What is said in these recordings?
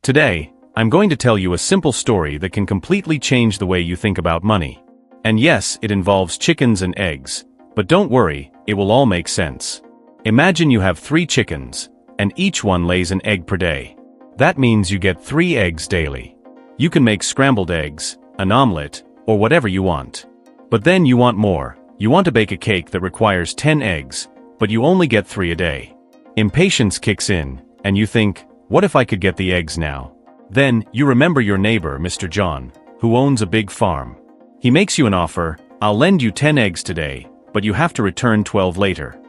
Today, I'm going to tell you a simple story that can completely change the way you think about money. And yes, it involves chickens and eggs, but don't worry, it will all make sense. Imagine you have 3 chickens, and each one lays an egg per day. That means you get 3 eggs daily. You can make scrambled eggs, an omelet, or whatever you want. But then you want more. You want to bake a cake that requires 10 eggs, but you only get 3 a day. Impatience kicks in, and you think, what if I could get the eggs now? Then, you remember your neighbor, Mr. John, who owns a big farm. He makes you an offer, I'll lend you 10 eggs today, but you have to return 12 later.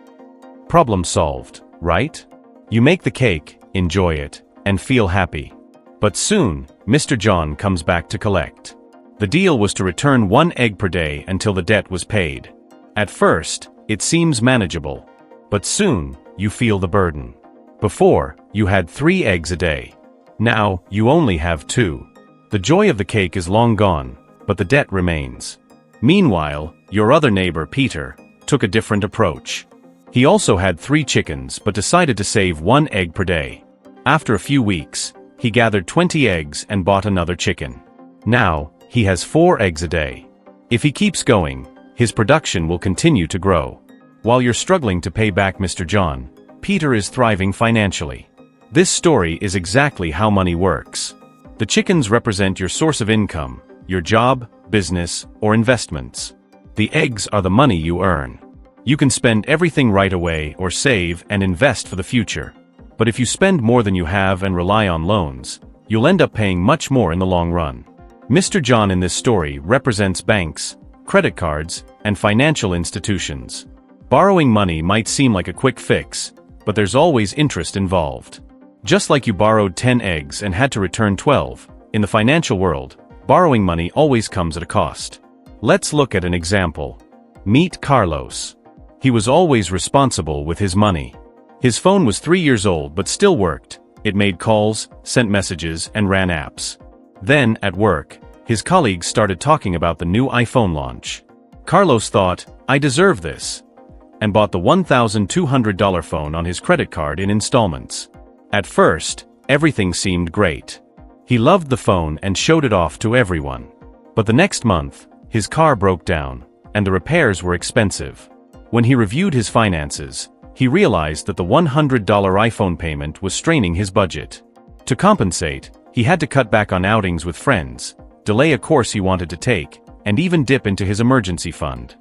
Problem solved, right? You make the cake, enjoy it, and feel happy. But soon, Mr. John comes back to collect. The deal was to return 1 egg per day until the debt was paid. At first, it seems manageable. But soon, you feel the burden. Before, you had 3 eggs a day. Now, you only have 2. The joy of the cake is long gone, but the debt remains. Meanwhile, your other neighbor, Peter, took a different approach. He also had 3 chickens but decided to save 1 egg per day. After a few weeks, he gathered 20 eggs and bought another chicken. Now, he has 4 eggs a day. If he keeps going, his production will continue to grow. While you're struggling to pay back Mr. John, Peter is thriving financially. This story is exactly how money works. The chickens represent your source of income, your job, business, or investments. The eggs are the money you earn. You can spend everything right away or save and invest for the future. But if you spend more than you have and rely on loans, you'll end up paying much more in the long run. Mr. John in this story represents banks, credit cards, and financial institutions. Borrowing money might seem like a quick fix, but there's always interest involved. Just like you borrowed 10 eggs and had to return 12, in the financial world, borrowing money always comes at a cost. Let's look at an example. Meet Carlos. He was always responsible with his money. His phone was 3 years old but still worked. It made calls, sent messages, and ran apps. Then, at work, his colleagues started talking about the new iPhone launch. Carlos thought, I deserve this, and bought the $1,200 phone on his credit card in installments. At first, everything seemed great. He loved the phone and showed it off to everyone. But the next month, his car broke down, and the repairs were expensive. When he reviewed his finances, he realized that the $100 iPhone payment was straining his budget. To compensate, he had to cut back on outings with friends, delay a course he wanted to take, and even dip into his emergency fund.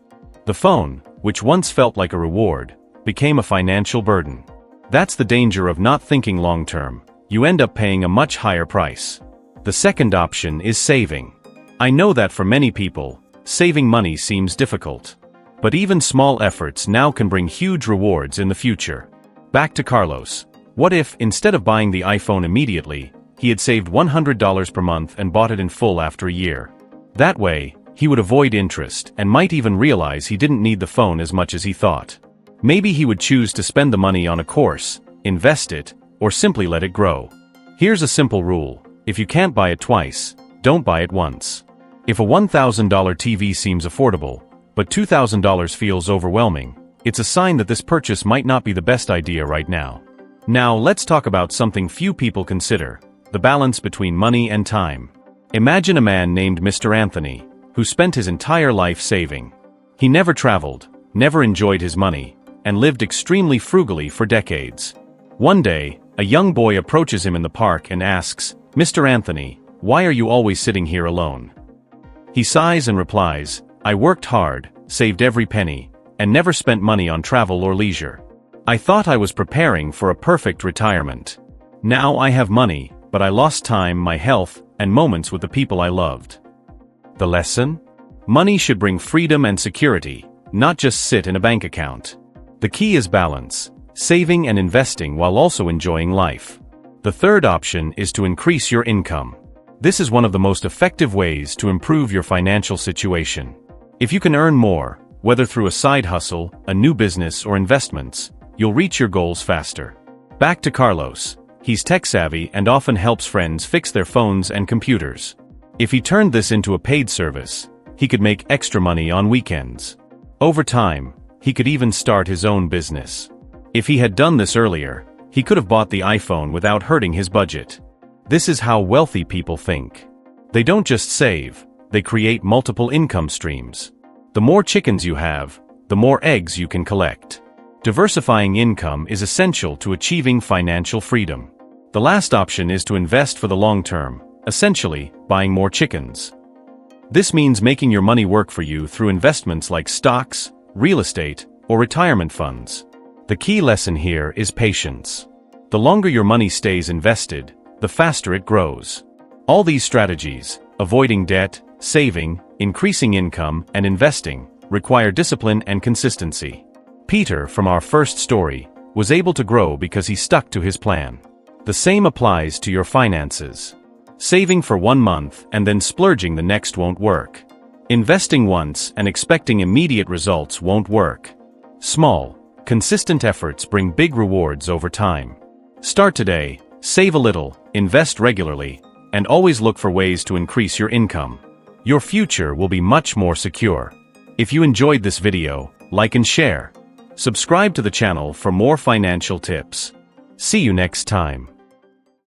The phone, which once felt like a reward, became a financial burden. That's the danger of not thinking long-term. You end up paying a much higher price. The second option is saving. I know that for many people, saving money seems difficult. But even small efforts now can bring huge rewards in the future. Back to Carlos. What if, instead of buying the iPhone immediately, he had saved $100 per month and bought it in full after a year? That way, he would avoid interest and might even realize he didn't need the phone as much as he thought. Maybe he would choose to spend the money on a course, invest it, or simply let it grow. Here's a simple rule. If you can't buy it twice, don't buy it once. If a $1,000 TV seems affordable, but $2,000 feels overwhelming, it's a sign that this purchase might not be the best idea right now. Now let's talk about something few people consider, the balance between money and time. Imagine a man named Mr. Anthony, who spent his entire life saving. He never traveled, never enjoyed his money, and lived extremely frugally for decades. One day, a young boy approaches him in the park and asks, Mr. Anthony, why are you always sitting here alone? He sighs and replies, I worked hard, saved every penny, and never spent money on travel or leisure. I thought I was preparing for a perfect retirement. Now I have money, but I lost time, my health, and moments with the people I loved. The lesson? Money should bring freedom and security, not just sit in a bank account. The key is balance, saving and investing while also enjoying life. The third option is to increase your income. This is one of the most effective ways to improve your financial situation. If you can earn more, whether through a side hustle, a new business, or investments, you'll reach your goals faster. Back to Carlos. He's tech-savvy and often helps friends fix their phones and computers. If he turned this into a paid service, he could make extra money on weekends. Over time, he could even start his own business. If he had done this earlier, he could have bought the iPhone without hurting his budget. This is how wealthy people think. They don't just save, they create multiple income streams. The more chickens you have, the more eggs you can collect. Diversifying income is essential to achieving financial freedom. The last option is to invest for the long term, essentially, buying more chickens. This means making your money work for you through investments like stocks, real estate, or retirement funds. The key lesson here is patience. The longer your money stays invested, the faster it grows. All these strategies, avoiding debt, saving, increasing income, and investing, require discipline and consistency. Peter, from our first story, was able to grow because he stuck to his plan. The same applies to your finances. Saving for 1 month and then splurging the next won't work. Investing once and expecting immediate results won't work. Small, consistent efforts bring big rewards over time. Start today, save a little, invest regularly, and always look for ways to increase your income. Your future will be much more secure. If you enjoyed this video, like and share. Subscribe to the channel for more financial tips. See you next time.